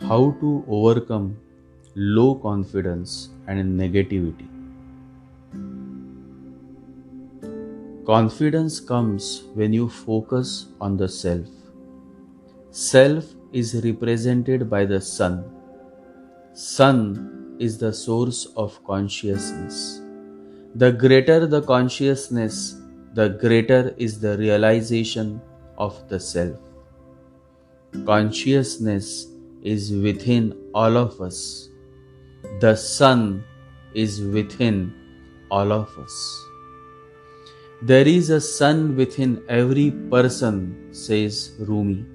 How to overcome low confidence and negativity. Confidence comes when you focus on the self. Self is represented by the sun. Sun is the source of consciousness. The greater the consciousness, the greater is the realization of the self. Consciousness is within all of us. The sun is within all of us. There is a sun within every person, says Rumi.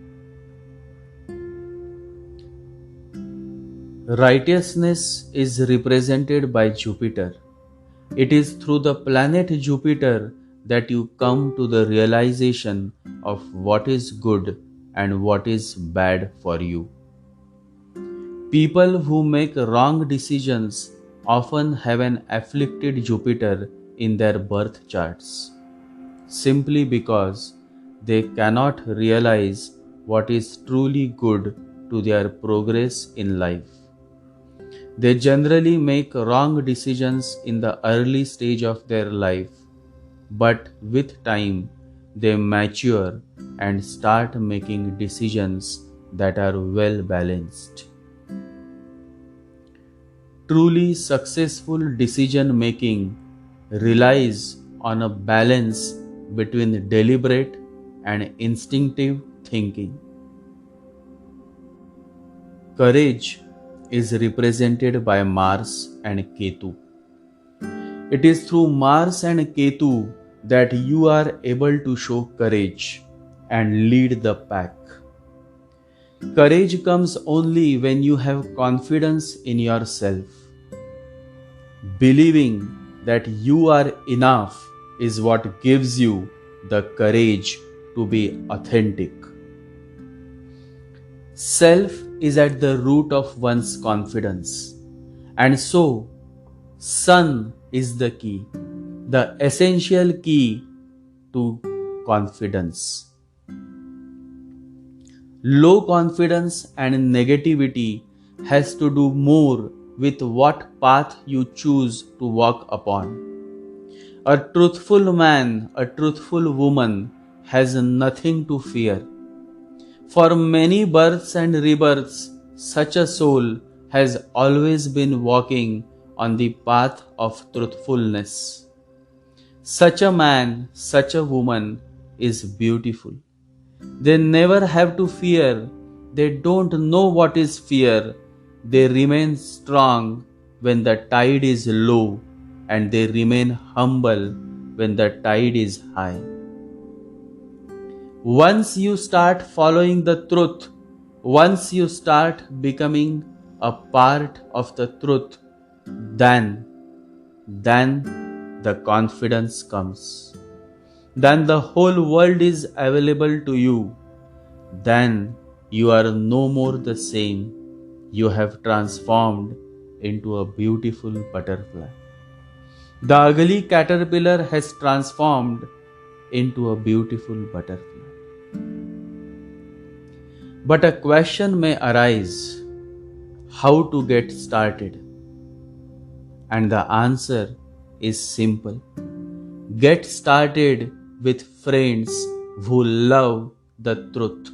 Righteousness is represented by Jupiter. It is through the planet Jupiter that you come to the realization of what is good and what is bad for you. People who make wrong decisions often have an afflicted Jupiter in their birth charts, simply because they cannot realize what is truly good to their progress in life. They generally make wrong decisions in the early stage of their life, but with time they mature and start making decisions that are well balanced. Truly successful decision making relies on a balance between deliberate and instinctive thinking. Courage is represented by Mars and Ketu. It is through Mars and Ketu that you are able to show courage and lead the pack. Courage comes only when you have confidence in yourself. Believing that you are enough is what gives you the courage to be authentic. Self is at the root of one's confidence, and so sun is the key, the essential key to confidence. Low confidence and negativity has to do more with what path you choose to walk upon. A truthful man, a truthful woman has nothing to fear. For many births and rebirths, such a soul has always been walking on the path of truthfulness. Such a man, such a woman is beautiful. They never have to fear. They don't know what is fear. They remain strong when the tide is low, and they remain humble when the tide is high. Once you start following the truth, once you start becoming a part of the truth, then the confidence comes. Then the whole world is available to you. Then you are no more the same. You have transformed into a beautiful butterfly. The ugly caterpillar has transformed into a beautiful butterfly. But a question may arise: how to get started? And the answer is simple. Get started with friends who love the truth.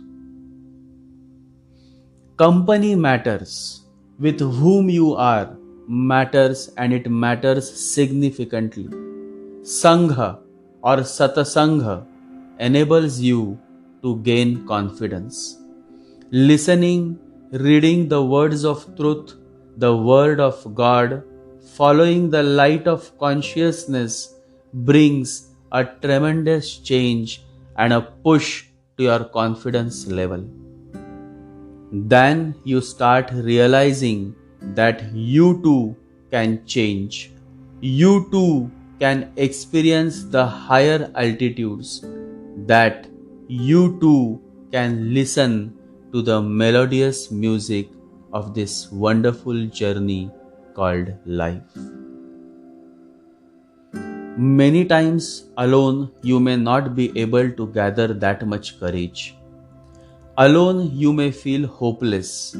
Company matters. With whom you are matters, and it matters significantly. Sangha or satsanga enables you to gain confidence. Listening, reading the words of truth, the word of God, following the light of consciousness brings a tremendous change and a push to your confidence level. Then you start realizing that you too can change. You too can experience the higher altitudes. That you too can listen to the melodious music of this wonderful journey called life. Many times alone you may not be able to gather that much courage. Alone you may feel hopeless.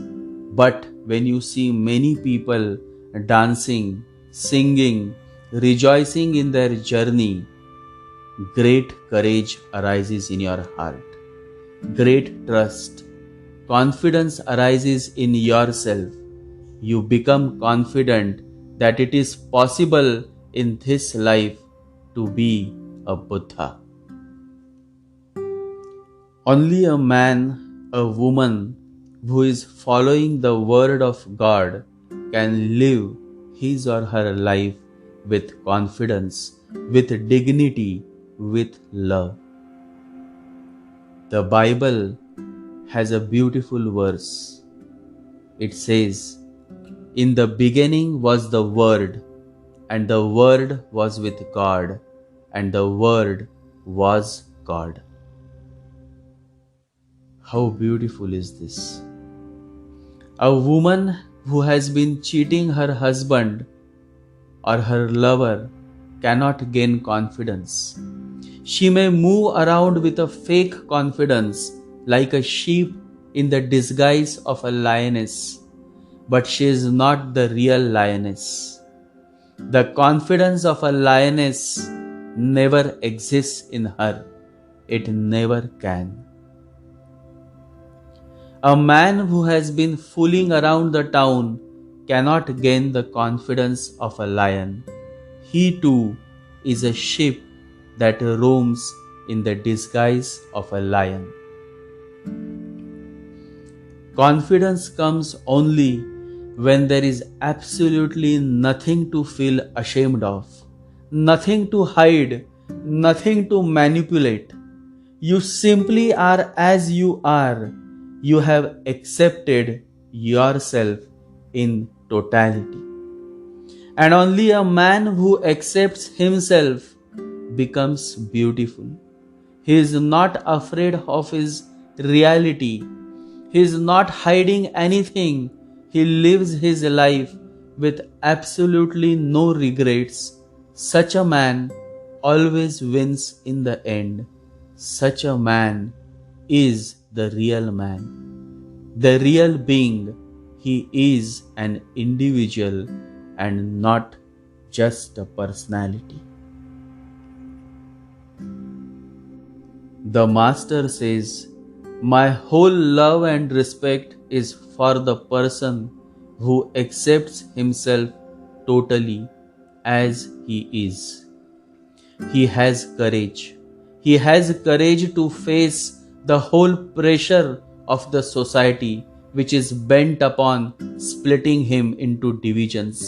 But when you see many people dancing, singing, rejoicing in their journey, great courage arises in your heart. Great trust, confidence arises in yourself. You become confident that it is possible in this life to be a Buddha. Only a man, a woman who is following the word of God can live his or her life with confidence, with dignity, with love. The Bible has a beautiful verse. It says, "In the beginning was the Word, and the Word was with God, and the Word was God." How beautiful is this? A woman who has been cheating her husband or her lover cannot gain confidence. She may move around with a fake confidence like a sheep in the disguise of a lioness, but she is not the real lioness. The confidence of a lioness never exists in her. It never can. A man who has been fooling around the town cannot gain the confidence of a lion. He too is a sheep that roams in the disguise of a lion. Confidence comes only when there is absolutely nothing to feel ashamed of, nothing to hide, nothing to manipulate. You simply are as you are. You have accepted yourself in totality. And only a man who accepts himself becomes beautiful. He is not afraid of his reality. He is not hiding anything. He lives his life with absolutely no regrets. Such a man always wins in the end. Such a man is the real man. The real being. He is an individual and not just a personality. The Master says, "My whole love and respect is for the person who accepts himself totally as he is." He has courage. He has courage to face the whole pressure of the society which is bent upon splitting him into divisions,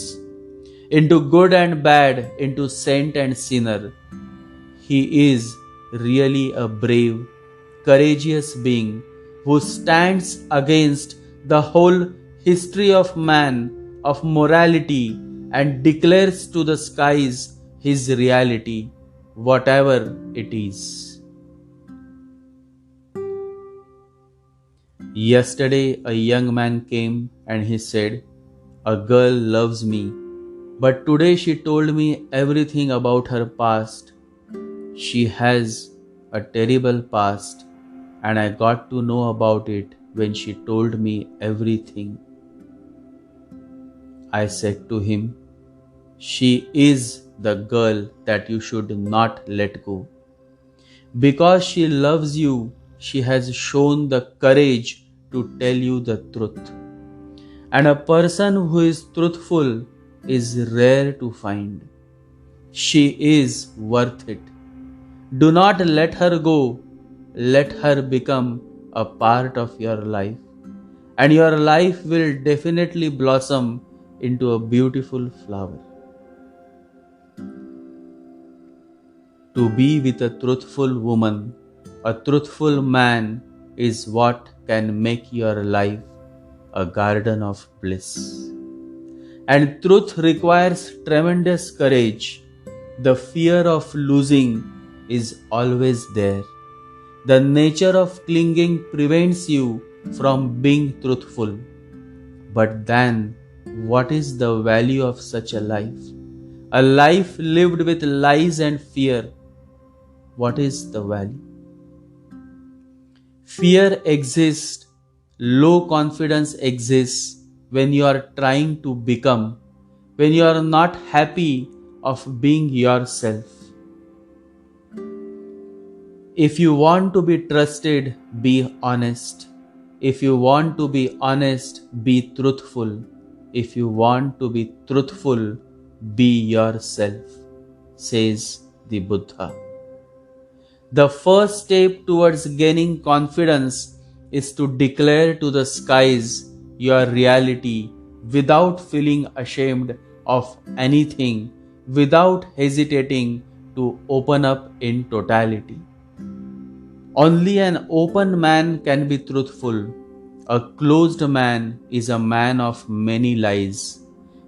into good and bad, into saint and sinner. He is really a brave, courageous being who stands against the whole history of man, of morality, and declares to the skies his reality, whatever it is. Yesterday, a young man came and he said, "A girl loves me, but today she told me everything about her past. She has a terrible past, and I got to know about it when she told me everything." I said to him, "She is the girl that you should not let go. Because she loves you, she has shown the courage to tell you the truth. And a person who is truthful is rare to find. She is worth it. Do not let her go. Let her become a part of your life. And your life will definitely blossom into a beautiful flower." To be with a truthful woman, a truthful man is what can make your life a garden of bliss. And truth requires tremendous courage. The fear of losing is always there. The nature of clinging prevents you from being truthful. But then, what is the value of such a life? A life lived with lies and fear. What is the value? Fear exists, low confidence exists, when you are trying to become, when you are not happy of being yourself. If you want to be trusted, be honest. If you want to be honest, be truthful. If you want to be truthful, be yourself, says the Buddha. The first step towards gaining confidence is to declare to the skies your reality without feeling ashamed of anything, without hesitating to open up in totality. Only an open man can be truthful. A closed man is a man of many lies.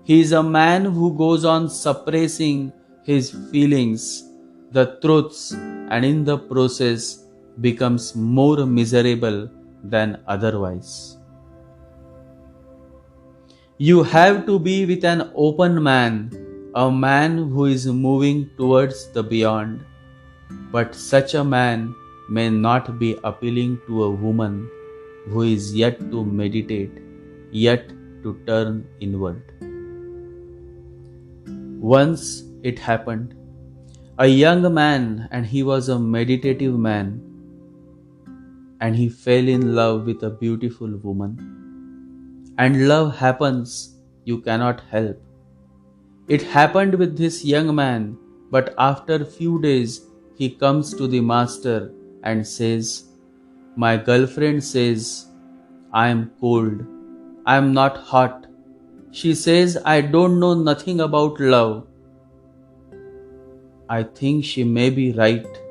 He is a man who goes on suppressing his feelings, the truths, and in the process becomes more miserable than otherwise. You have to be with an open man, a man who is moving towards the beyond. But such a man may not be appealing to a woman who is yet to meditate, yet to turn inward. Once it happened, a young man, and he was a meditative man, and he fell in love with a beautiful woman. And love happens, you cannot help. It happened with this young man, but after a few days, he comes to the master and says, "My girlfriend says, I am cold, I am not hot. She says I don't know nothing about love. I think she may be right,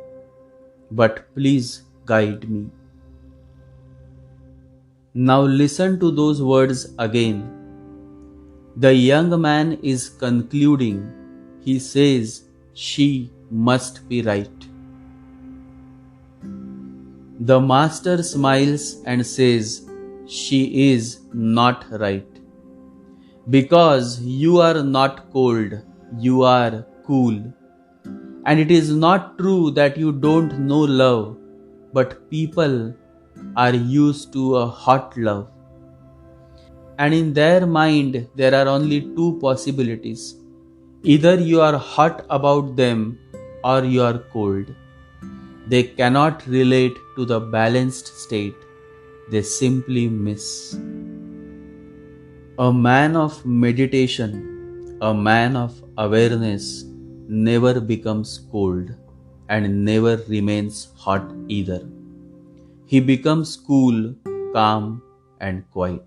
but please guide me." Now listen to those words again. The young man is concluding. He says she must be right. The master smiles and says she is not right. Because you are not cold, you are cool. And it is not true that you don't know love, but people are used to a hot love. And in their mind, there are only two possibilities. Either you are hot about them or you are cold. They cannot relate to the balanced state. They simply miss. A man of meditation, a man of awareness, never becomes cold and never remains hot either. He becomes cool, calm, and quiet.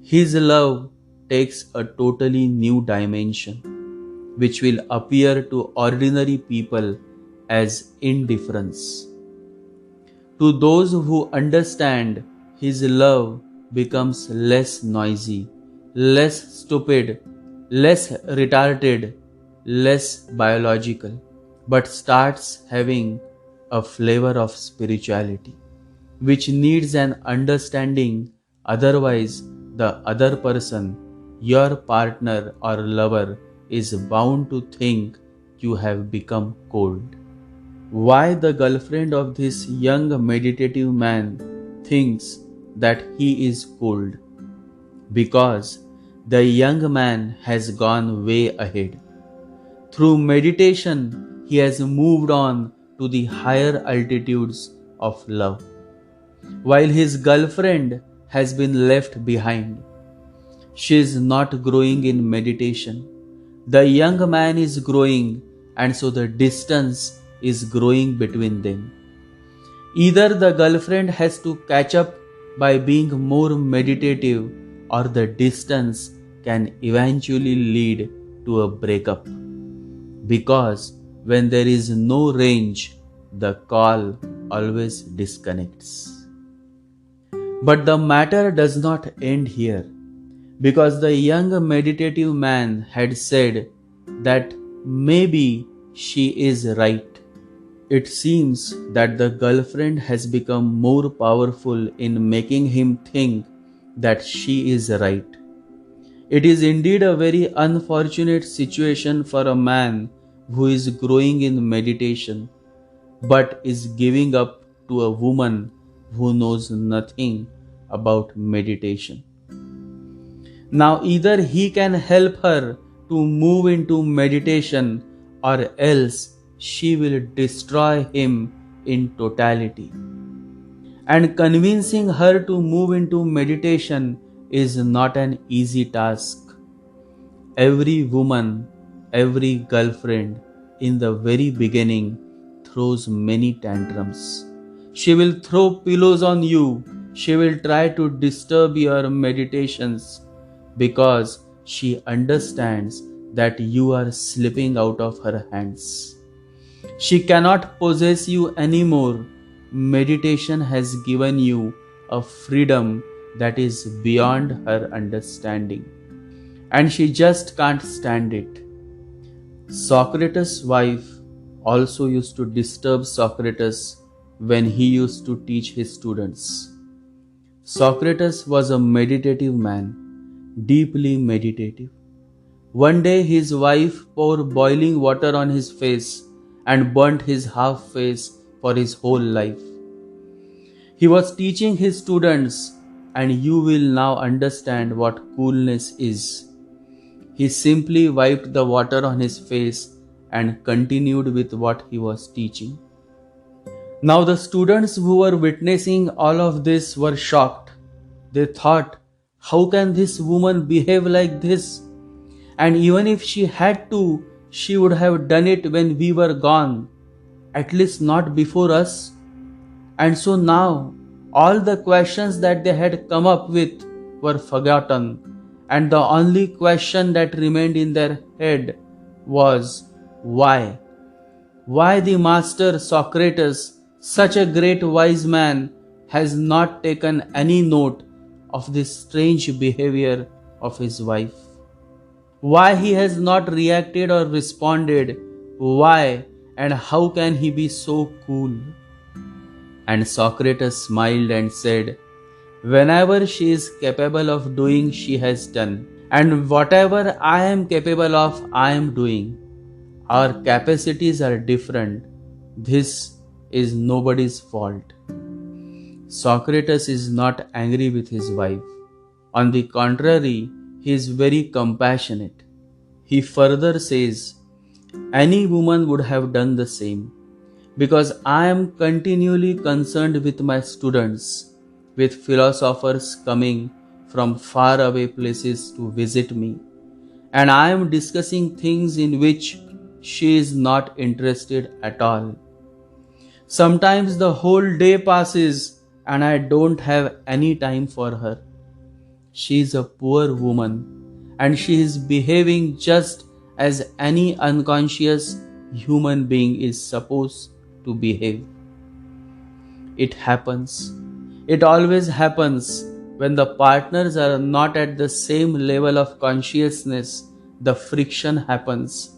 His love takes a totally new dimension, which will appear to ordinary people as indifference. To those who understand, his love becomes less noisy, less stupid, less retarded, less biological, but starts having a flavor of spirituality, which needs an understanding. Otherwise, the other person, your partner or lover, is bound to think you have become cold. Why the girlfriend of this young meditative man thinks that he is cold? Because the young man has gone way ahead. Through meditation, he has moved on to the higher altitudes of love, while his girlfriend has been left behind. She is not growing in meditation. The young man is growing, and so the distance is growing between them. Either the girlfriend has to catch up by being more meditative, or the distance can eventually lead to a breakup. Because when there is no range, the call always disconnects. But the matter does not end here, because the young meditative man had said that maybe she is right. It seems that the girlfriend has become more powerful in making him think that she is right. It is indeed a very unfortunate situation for a man who is growing in meditation but is giving up to a woman who knows nothing about meditation. Now either he can help her to move into meditation, or else she will destroy him in totality. And convincing her to move into meditation is not an easy task. Every woman, every girlfriend in the very beginning throws many tantrums. She will throw pillows on you. She will try to disturb your meditations because she understands that you are slipping out of her hands. She cannot possess you anymore. Meditation has given you a freedom that is beyond her understanding, and she just can't stand it. Socrates' wife also used to disturb Socrates when he used to teach his students. Socrates was a meditative man, deeply meditative. One day his wife poured boiling water on his face and burnt his half face for his whole life. He was teaching his students, and you will now understand what coolness is. He simply wiped the water on his face and continued with what he was teaching. Now the students who were witnessing all of this were shocked. They thought, how can this woman behave like this? And even if she had to, she would have done it when we were gone, at least not before us. And so now, all the questions that they had come up with were forgotten, and the only question that remained in their head was, why? Why the master Socrates, such a great wise man, has not taken any note of this strange behavior of his wife? Why he has not reacted or responded? Why and how can he be so cool? And Socrates smiled and said, whenever she is capable of doing, she has done. And whatever I am capable of, I am doing. Our capacities are different. This is nobody's fault. Socrates is not angry with his wife. On the contrary, he is very compassionate. He further says, any woman would have done the same, because I am continually concerned with my students, with philosophers coming from far away places to visit me, and I am discussing things in which she is not interested at all. Sometimes the whole day passes and I don't have any time for her. She is a poor woman and she is behaving just as any unconscious human being is supposed to behave. It happens. It always happens when the partners are not at the same level of consciousness. The friction happens,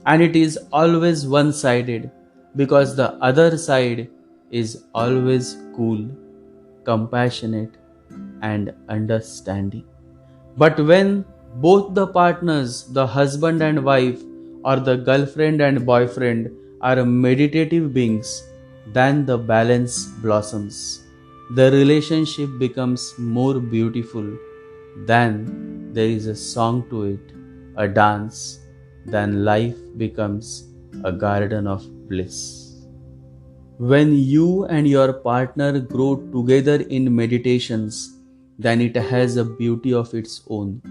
and it is always one-sided because the other side is always cool, compassionate, and understanding. But when both the partners, the husband and wife, or the girlfriend and boyfriend, are meditative beings, then the balance blossoms. The relationship becomes more beautiful. Then there is a song to it, a dance. Then life becomes a garden of bliss. When you and your partner grow together in meditations, then it has a beauty of its own.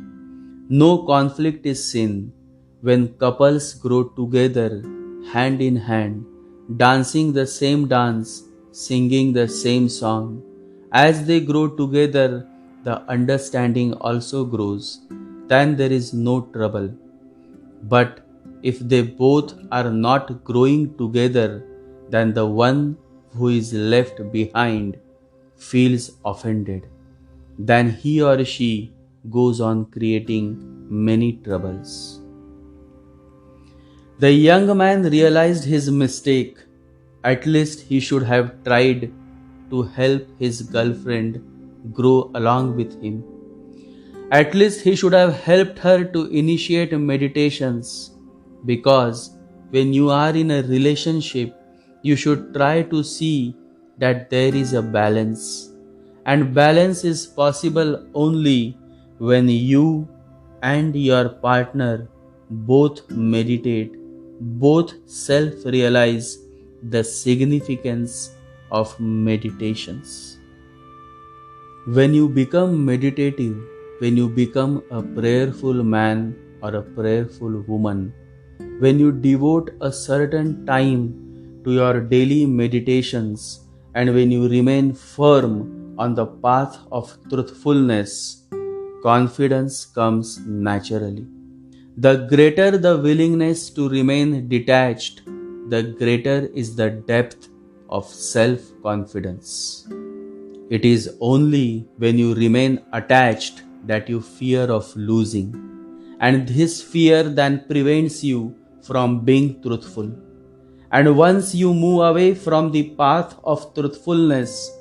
No conflict is sin. When couples grow together, hand in hand, dancing the same dance, singing the same song, as they grow together, the understanding also grows. Then there is no trouble. But if they both are not growing together, then the one who is left behind feels offended. Then he or she goes on creating many troubles. The young man realized his mistake. At least he should have tried to help his girlfriend grow along with him. At least he should have helped her to initiate meditations, because when you are in a relationship, you should try to see that there is a balance. And balance is possible only when you and your partner both meditate, both self realize the significance of meditations. When you become meditative, when you become a prayerful man or a prayerful woman, when you devote a certain time to your daily meditations, and when you remain firm on the path of truthfulness, confidence comes naturally. The greater the willingness to remain detached, the greater is the depth of self confidence. It is only when you remain attached that you fear of losing, and this fear then prevents you from being truthful. And once you move away from the path of truthfulness,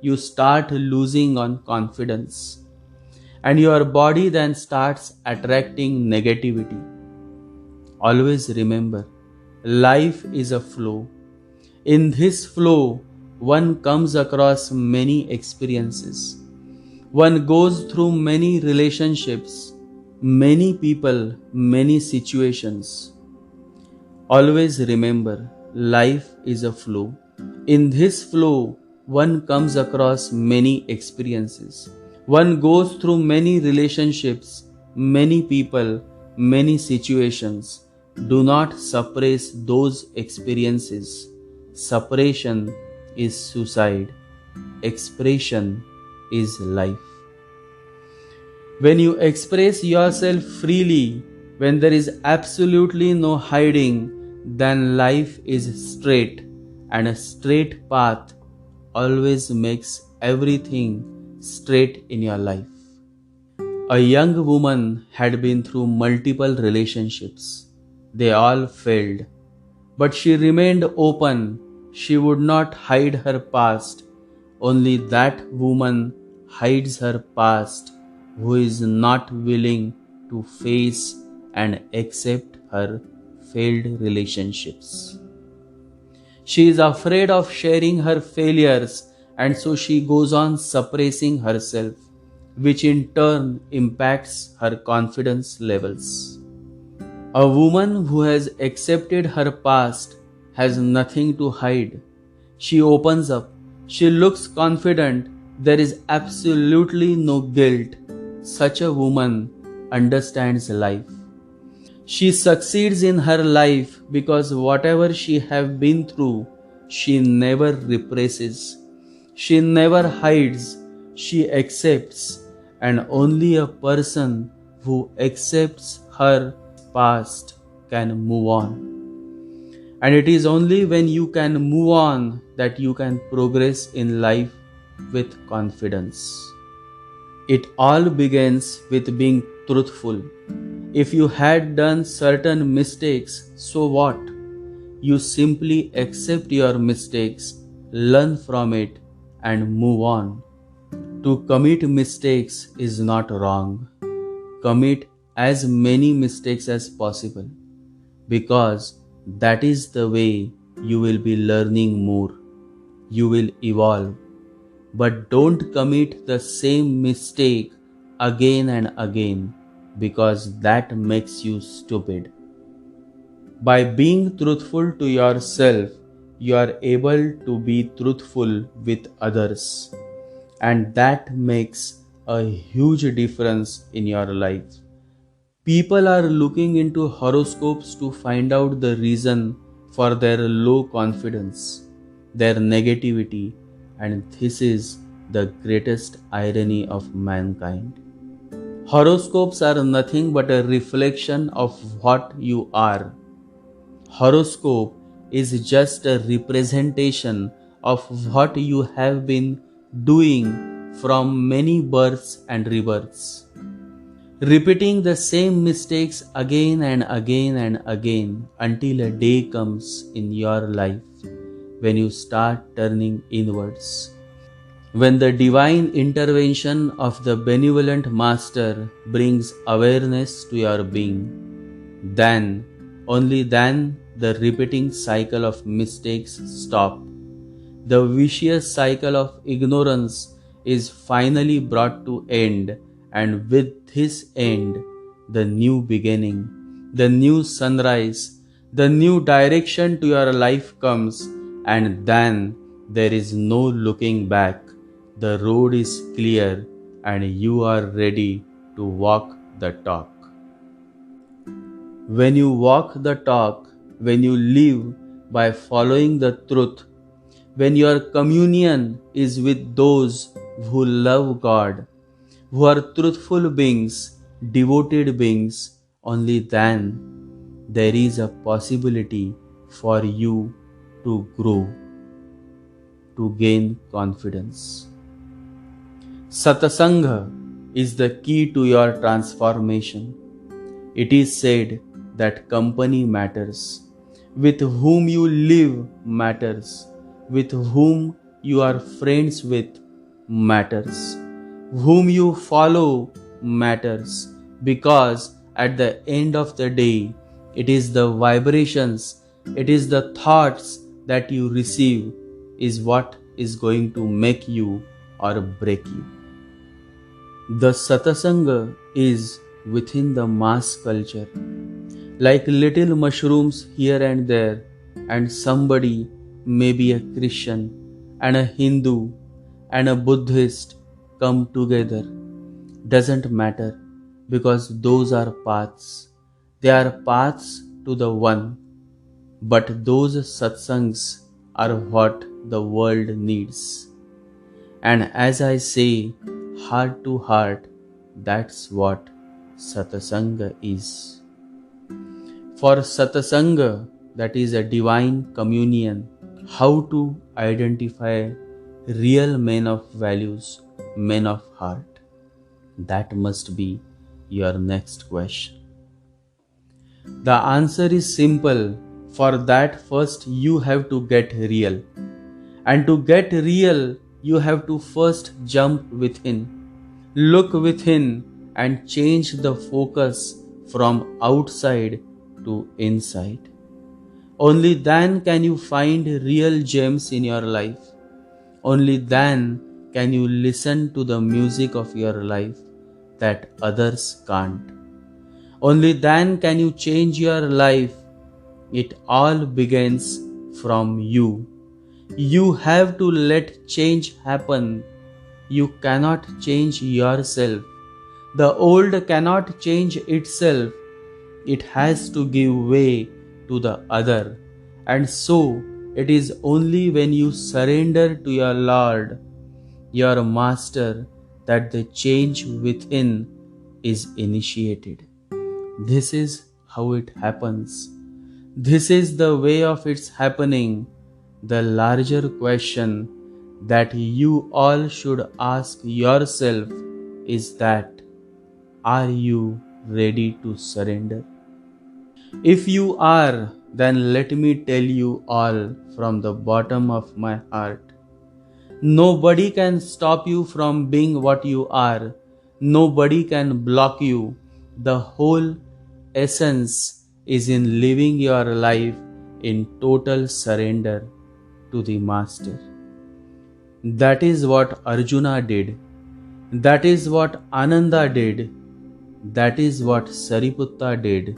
you start losing on confidence, and your body then starts attracting negativity. Always remember, life is a flow. In this flow, one comes across many experiences. One goes through many relationships, many people, many situations. Always remember, life is a flow. In this flow, one comes across many experiences. One goes through many relationships, many people, many situations. Do not suppress those experiences. Suppression is suicide. Expression is life. When you express yourself freely, when there is absolutely no hiding, then life is straight, and a straight path always makes everything straight in your life. A young woman had been through multiple relationships. They all failed, but she remained open. She would not hide her past. Only that woman hides her past who is not willing to face and accept her failed relationships. She is afraid of sharing her failures, and so she goes on suppressing herself, which in turn impacts her confidence levels. A woman who has accepted her past has nothing to hide. She opens up. She looks confident. There is absolutely no guilt. Such a woman understands life. She succeeds in her life because whatever she have been through, she never represses. She never hides. She accepts, and only a person who accepts her past can move on. And it is only when you can move on that you can progress in life with confidence. It all begins with being truthful. If you had done certain mistakes, so what? You simply accept your mistakes, learn from it, and move on. To commit mistakes is not wrong. Commit as many mistakes as possible, because that is the way you will be learning more. You will evolve. But don't commit the same mistake again and again, because that makes you stupid. By being truthful to yourself, you are able to be truthful with others, and that makes a huge difference in your life. People are looking into horoscopes to find out the reason for their low confidence, their negativity, and this is the greatest irony of mankind. Horoscopes are nothing but a reflection of what you are. Horoscope is just a representation of what you have been doing from many births and rebirths. Repeating the same mistakes again and again and again until a day comes in your life when you start turning inwards. When the divine intervention of the benevolent Master brings awareness to your being, then, only then, the repeating cycle of mistakes stop. The vicious cycle of ignorance is finally brought to end, and with this end, the new beginning, the new sunrise, the new direction to your life comes, and then there is no looking back. The road is clear and you are ready to walk the talk. When you walk the talk, when you live by following the truth, when your communion is with those who love God, who are truthful beings, devoted beings, only then there is a possibility for you to grow, to gain confidence. Satsanga is the key to your transformation. It is said that company matters. With whom you live matters. With whom you are friends with matters. Whom you follow matters. Because at the end of the day, it is the vibrations, it is the thoughts that you receive is what is going to make you or break you. The satsanga is within the mass culture, like little mushrooms here and there, and somebody, maybe a Christian and a Hindu and a Buddhist, come together. Doesn't matter, because those are paths. They are paths to the one, but those satsangs are what the world needs. And as I say, heart to heart, that's what satsanga is. For satsanga, that is a divine communion, how to identify real men of values, men of heart? That must be your next question. The answer is simple. For that, first you have to get real. And to get real, you have to first jump within. Look within and change the focus from outside to inside. Only then can you find real gems in your life. Only then can you listen to the music of your life that others can't. Only then can you change your life. It all begins from you. You have to let change happen. You cannot change yourself. The old cannot change itself. It has to give way to the other. And so, it is only when you surrender to your Lord, your Master, that the change within is initiated. This is how it happens. This is the way of its happening. The larger question that you all should ask yourself is that, are you ready to surrender? If you are, then let me tell you all from the bottom of my heart. Nobody can stop you from being what you are. Nobody can block you. The whole essence is in living your life in total surrender to the Master. That is what Arjuna did. That is what Ananda did. That is what Sariputta did.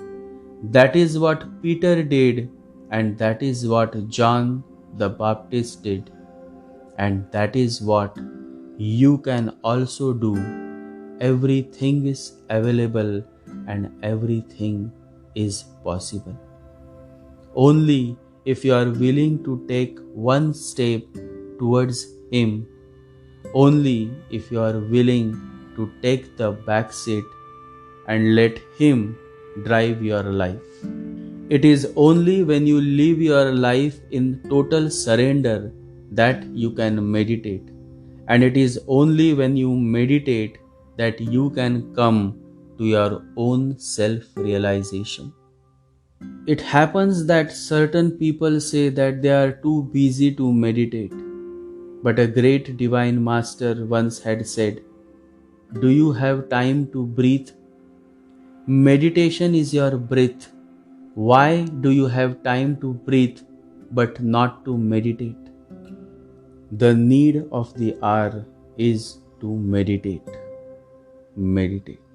That is what Peter did. And that is what John the Baptist did. And that is what you can also do. Everything is available and everything is possible. Only if you are willing to take one step towards Him, only if you are willing to take the back seat and let Him drive your life. It is only when you live your life in total surrender that you can meditate. And it is only when you meditate that you can come to your own self-realization. It happens that certain people say that they are too busy to meditate. But a great divine master once had said, "Do you have time to breathe? Meditation is your breath. Why do you have time to breathe but not to meditate?" The need of the hour is to meditate. Meditate.